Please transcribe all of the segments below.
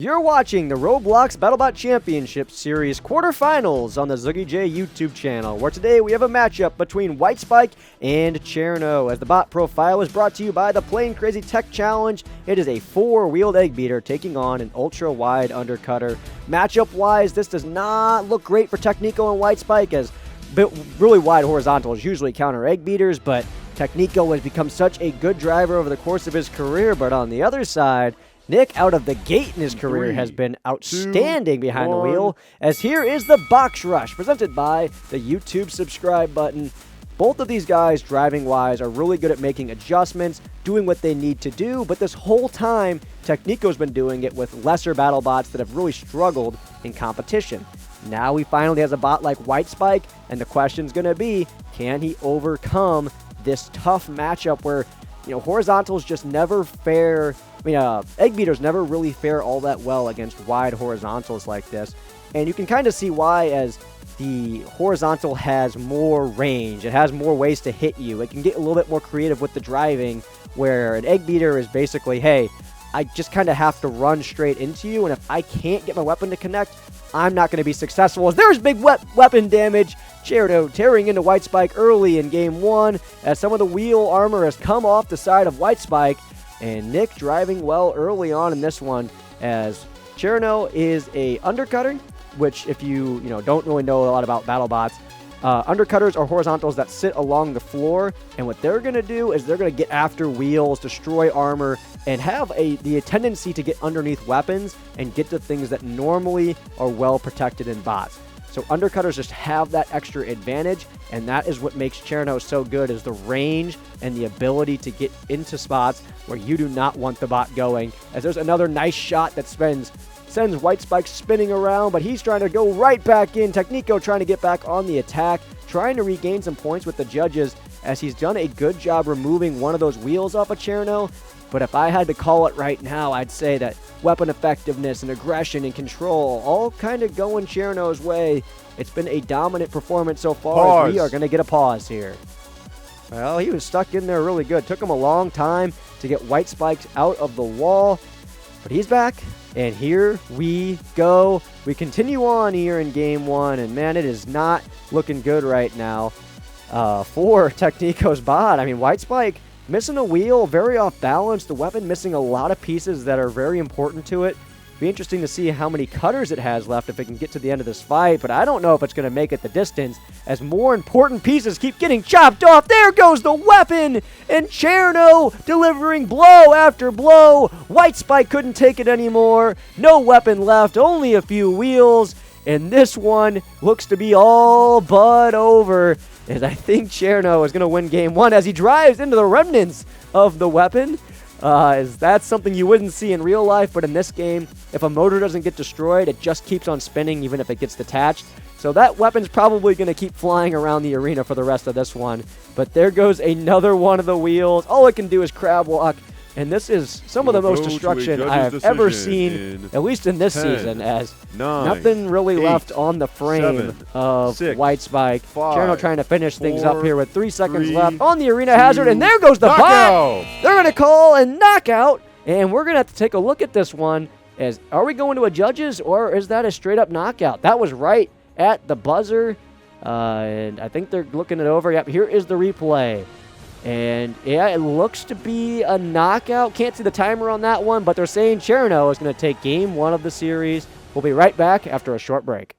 You're watching the Roblox Battlebot Championship Series quarterfinals on the ZuggyJ YouTube channel, where today we have a matchup between Whitespike and Cherno. As the bot profile is brought to you by the Plain Crazy Tech Challenge, it is a 4-wheeled egg beater taking on an ultra-wide undercutter. Matchup-wise, this does not look great for Technico and Whitespike, as really wide horizontals usually counter egg beaters, but Technico has become such a good driver over the course of his career. But on the other side, Nick, out of the gate in his career, has been outstanding behind the wheel, as here is the Box Rush, presented by the YouTube subscribe button. Both of these guys, driving-wise, are really good at making adjustments, doing what they need to do, but this whole time, Technico's been doing it with lesser battle bots that have really struggled in competition. Now he finally has a bot like Whitespike, and the question's going to be, can he overcome this tough matchup where, you know, horizontals just never fare. Egg beaters never really fare all that well against wide horizontals like this. And you can kind of see why, as the horizontal has more range. It has more ways to hit you. It can get a little bit more creative with the driving, where an egg beater is basically, hey, I just kind of have to run straight into you, and if I can't get my weapon to connect, I'm not going to be successful. As there's big weapon damage. Chero tearing into Whitespike early in Game 1, as some of the wheel armor has come off the side of Whitespike. And Nick driving well early on in this one, as Cherno is a undercutter, which if you don't really know a lot about BattleBots, undercutters are horizontals that sit along the floor, and what they're going to do is they're going to get after wheels, destroy armor, and have the tendency to get underneath weapons and get to things that normally are well protected in bots. So undercutters just have that extra advantage, and that is what makes Cherno so good, is the range and the ability to get into spots where you do not want the bot going. As there's another nice shot that sends Whitespike spinning around, but he's trying to go right back in. Technico trying to get back on the attack, trying to regain some points with the judges, as he's done a good job removing one of those wheels off of Cherno. But if I had to call it right now, I'd say that weapon effectiveness and aggression and control all kind of going Cherno's way. It's been a dominant performance so far. We are going to get a pause here. Well, he was stuck in there really good. Took him a long time to get Whitespike out of the wall, but he's back, and here we go. We continue on here in Game 1, and man, it is not looking good right now for Technico's bot. I mean, Whitespike missing a wheel, very off balance. The weapon missing a lot of pieces that are very important to it. Be interesting to see how many cutters it has left if it can get to the end of this fight, but I don't know if it's going to make it the distance, as more important pieces keep getting chopped off. There goes the weapon, and Cherno delivering blow after blow. Whitespike couldn't take it anymore. No weapon left, only a few wheels, and this one looks to be all but over, as I think Cherno is going to win Game 1 as he drives into the remnants of the weapon. As that's something you wouldn't see in real life, but in this game, if a motor doesn't get destroyed, it just keeps on spinning even if it gets detached. So that weapon's probably going to keep flying around the arena for the rest of this one. But there goes another one of the wheels. All it can do is crab walk. And this is some of the most destruction I have ever seen, at least in this season, as nothing really left on the frame of Whitespike. Cherno trying to finish things up here with 3 seconds left on the arena hazard, and there goes the bot. They're going to call a knockout, and we're going to have to take a look at this one. As are we going to a judges, or is that a straight-up knockout? That was right at the buzzer, and I think they're looking it over. Yep, here is the replay. And yeah, it looks to be a knockout. Can't see the timer on that one, but they're saying Cherno is going to take Game 1 of the series. We'll be right back after a short break.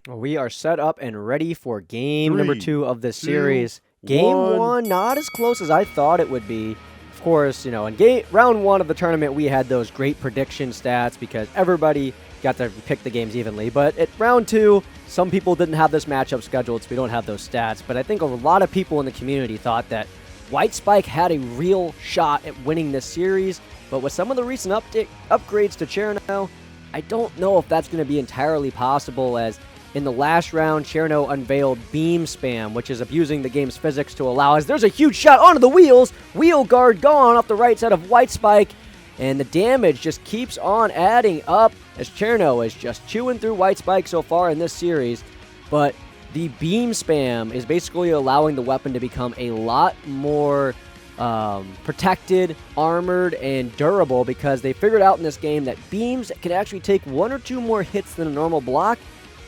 We are set up and ready for game number 2 of this series. Game 1, not as close as I thought it would be. Of course, in round 1 of the tournament, we had those great prediction stats because everybody got to pick the games evenly. But at round 2, some people didn't have this matchup scheduled, so we don't have those stats. But I think a lot of people in the community thought that Whitespike had a real shot at winning this series. But with some of the recent upgrades to Cherno, I don't know if that's going to be entirely possible, as in the last round, Cherno unveiled Beam Spam, which is abusing the game's physics to allow as there's a huge shot onto the wheels. Wheel guard gone off the right side of White Spike, and the damage just keeps on adding up as Cherno is just chewing through White Spike so far in this series. But the Beam Spam is basically allowing the weapon to become a lot more protected, armored, and durable because they figured out in this game that beams can actually take 1 or 2 more hits than a normal block,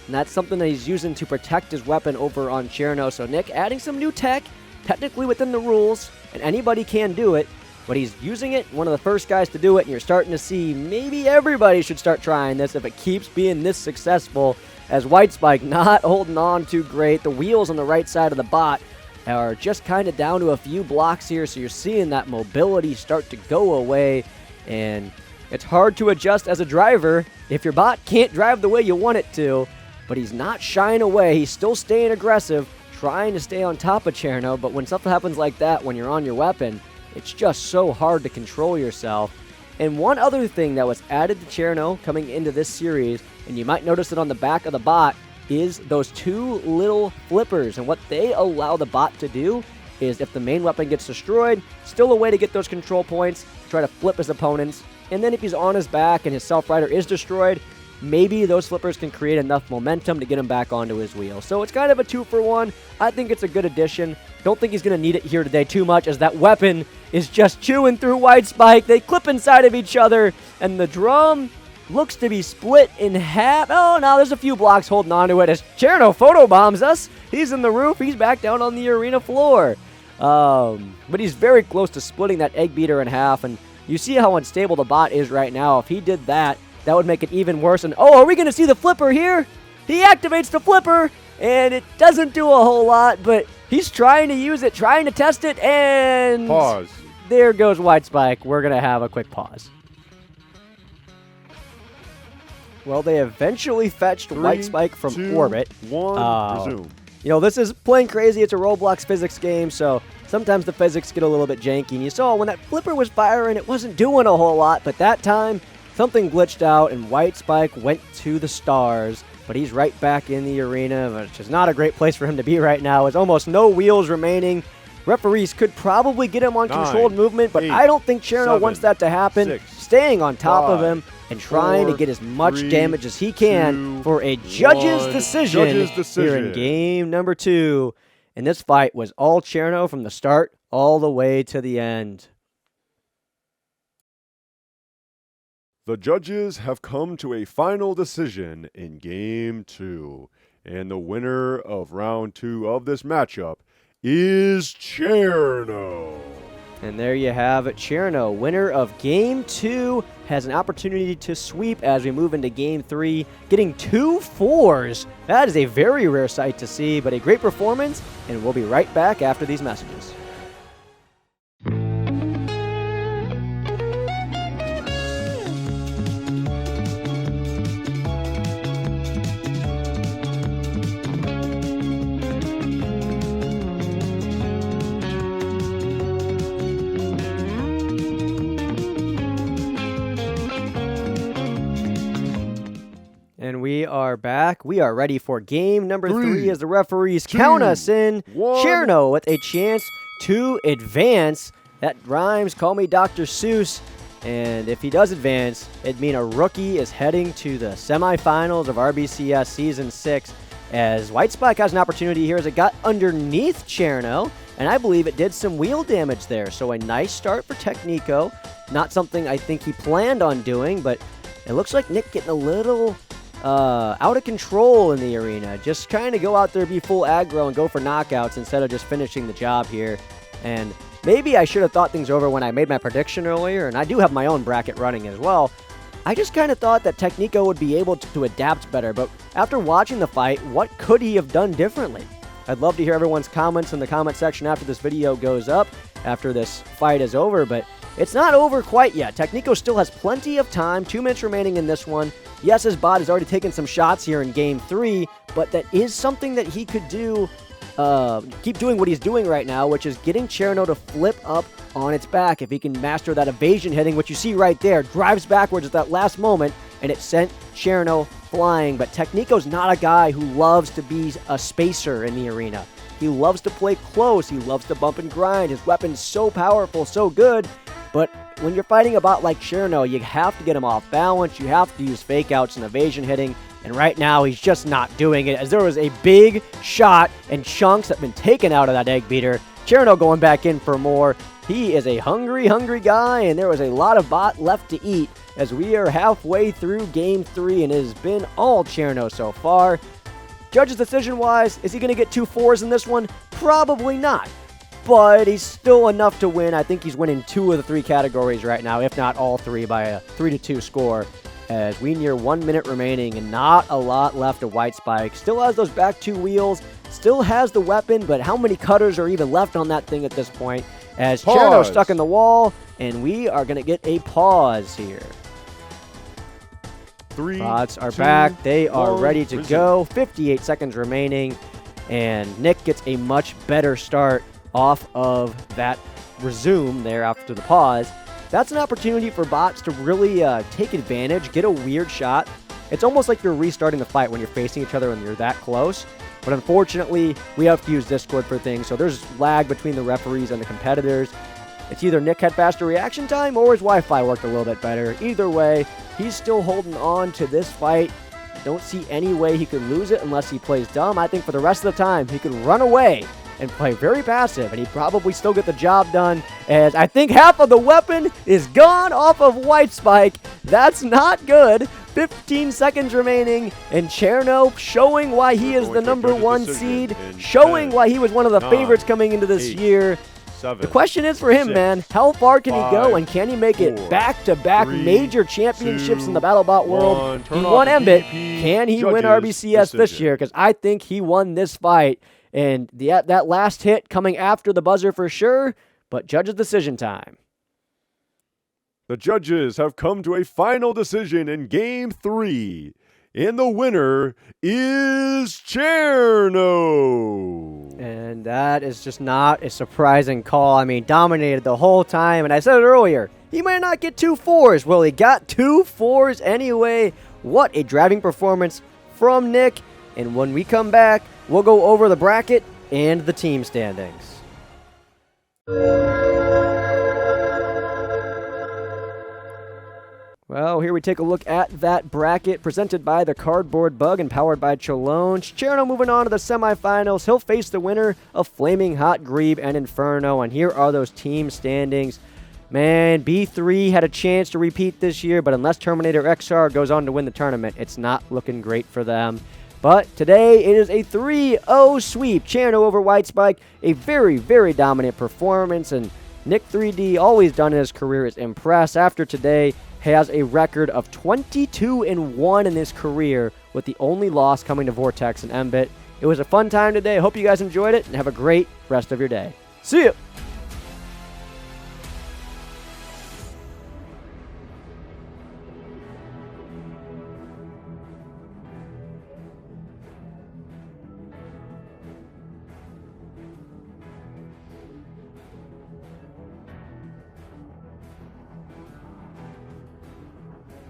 and that's something that he's using to protect his weapon over on Cherno. So Nick adding some new tech, technically within the rules, and anybody can do it, but he's using it, one of the first guys to do it, and you're starting to see maybe everybody should start trying this if it keeps being this successful, as White Spike not holding on too great. The wheels on the right side of the bot are just kind of down to a few blocks here, so you're seeing that mobility start to go away, and it's hard to adjust as a driver if your bot can't drive the way you want it to, but he's not shying away. He's still staying aggressive, trying to stay on top of Cherno, but when something happens like that when you're on your weapon, it's just so hard to control yourself. And one other thing that was added to Cherno coming into this series, and you might notice it on the back of the bot, is those 2 little flippers. And what they allow the bot to do is if the main weapon gets destroyed, still a way to get those control points, try to flip his opponents. And then if he's on his back and his self-rider is destroyed, maybe those flippers can create enough momentum to get him back onto his wheel. So it's kind of a 2-for-1. I think it's a good addition. Don't think he's going to need it here today too much, as that weapon is just chewing through White Spike. They clip inside of each other, and the drum looks to be split in half. Oh, no, there's a few blocks holding on to it as Cherno photobombs us. He's in the roof. He's back down on the arena floor. But he's very close to splitting that egg beater in half, and you see how unstable the bot is right now. If he did that, that would make it even worse. And, oh, are we going to see the flipper here? He activates the flipper, and it doesn't do a whole lot, but he's trying to use it, trying to test it, and pause. There goes White Spike. We're going to have a quick pause. Well, they eventually fetched 3, White Spike from 2, orbit. 1, resume. You know, this is playing crazy. It's a Roblox physics game, so sometimes the physics get a little bit janky. And you saw when that flipper was firing, it wasn't doing a whole lot, but that time something glitched out and White Spike went to the stars. But he's right back in the arena, which is not a great place for him to be right now. There's almost no wheels remaining. Referees could probably get him on 9, controlled movement, but 8, I don't think Cherno wants that to happen. 6, staying on top 5, of him and trying 4, to get as much 3, damage as he can 2, for a judge's 1, decision here in game number 2. And this fight was all Cherno from the start all the way to the end. The judges have come to a final decision in Game 2, and the winner of Round 2 of this matchup is Cherno. And there you have it. Cherno, winner of Game 2, has an opportunity to sweep as we move into Game 3, getting 2 4s. That is a very rare sight to see, but a great performance, and we'll be right back after these messages. And we are back. We are ready for game number 3 as the referees count us in. 1. Cherno with a chance to advance. That rhymes. Call me Dr. Seuss. And if he does advance, it'd mean a rookie is heading to the semifinals of RBCS Season 6. As White Spike has an opportunity here as it got underneath Cherno. And I believe it did some wheel damage there. So a nice start for Technico. Not something I think he planned on doing, but it looks like Nick getting a little out of control in the arena. Just trying to go out there, be full aggro, and go for knockouts instead of just finishing the job here. And maybe I should have thought things over when I made my prediction earlier, and I do have my own bracket running as well. I just kind of thought that Technico would be able to adapt better, but after watching the fight, what could he have done differently? I'd love to hear everyone's comments in the comment section after this video goes up, after this fight is over, but it's not over quite yet. Technico still has plenty of time, 2 minutes remaining in this one. Yes, his bot has already taken some shots here in Game 3, but that is something that he could do, keep doing what he's doing right now, which is getting Cherno to flip up on its back. If he can master that evasion hitting, which you see right there, drives backwards at that last moment, and it sent Cherno flying. But Technico's not a guy who loves to be a spacer in the arena. He loves to play close. He loves to bump and grind. His weapon's so powerful, so good. But when you're fighting a bot like Cherno, you have to get him off balance. You have to use fake outs and evasion hitting. And right now, he's just not doing it, as there was a big shot and chunks that have been taken out of that egg beater. Cherno going back in for more. He is a hungry, hungry guy, and there was a lot of bot left to eat as we are halfway through Game 3, and it has been all Cherno so far. Judge's decision-wise, is he going to get 2 4s in this one? Probably not. But he's still enough to win. I think he's winning 2 of the 3 categories right now, if not all 3, by a 3-2 score. As we near 1 minute remaining and not a lot left of White Spike. Still has those back 2 wheels, still has the weapon, but how many cutters are even left on that thing at this point? As Cherno's stuck in the wall, and we are going to get a pause here. 3, Bots are 2, back. They are 1, ready to go. 58 seconds remaining, and Nick gets a much better start off of that resume there after the pause. That's an opportunity for bots to really take advantage, get a weird shot. It's almost like you're restarting the fight when you're facing each other and you're that close. But unfortunately, we have to use Discord for things, so there's lag between the referees and the competitors. It's either Nick had faster reaction time or his Wi-Fi worked a little bit better. Either way, he's still holding on to this fight. Don't see any way he could lose it unless he plays dumb. I think for the rest of the time, he could run away and play very passive, and he'd probably still get the job done, as I think half of the weapon is gone off of White Spike. That's not good. 15 seconds remaining, and Cherno showing why he is the #1 seed, showing why he was one of the favorites coming into this year. 7, The question is for him, 6, man, how far can he go, 5, and can he make it 4, back-to-back 3, major championships 2, in the BattleBot world? 1. He Turn won off the Mbit. PvP. Can he win Judge's RBCS this decision. year? Because I think he won this fight. And that last hit coming after the buzzer for sure, but judge's decision time. The judges have come to a final decision in Game 3, and the winner is Cherno. And that is just not a surprising call. I mean, dominated the whole time, and I said it earlier, he might not get 2 4s. Well, he got 2 4s anyway. What a driving performance from Nick. And when we come back, we'll go over the bracket and the team standings. Well, here we take a look at that bracket presented by the Cardboard Bug and powered by Cholone. Cherno moving on to the semifinals. He'll face the winner of Flaming Hot Grebe and Inferno. And here are those team standings. Man, B3 had a chance to repeat this year, but unless Terminator XR goes on to win the tournament, it's not looking great for them. But today, it is a 3-0 sweep. Cherno over White Spike. A very, very dominant performance. And Nick 3D, always done in his career, is impressed. After today, has a record of 22-1 in his career, with the only loss coming to Vortex and Mbit. It was a fun time today. I hope you guys enjoyed it, and have a great rest of your day. See ya!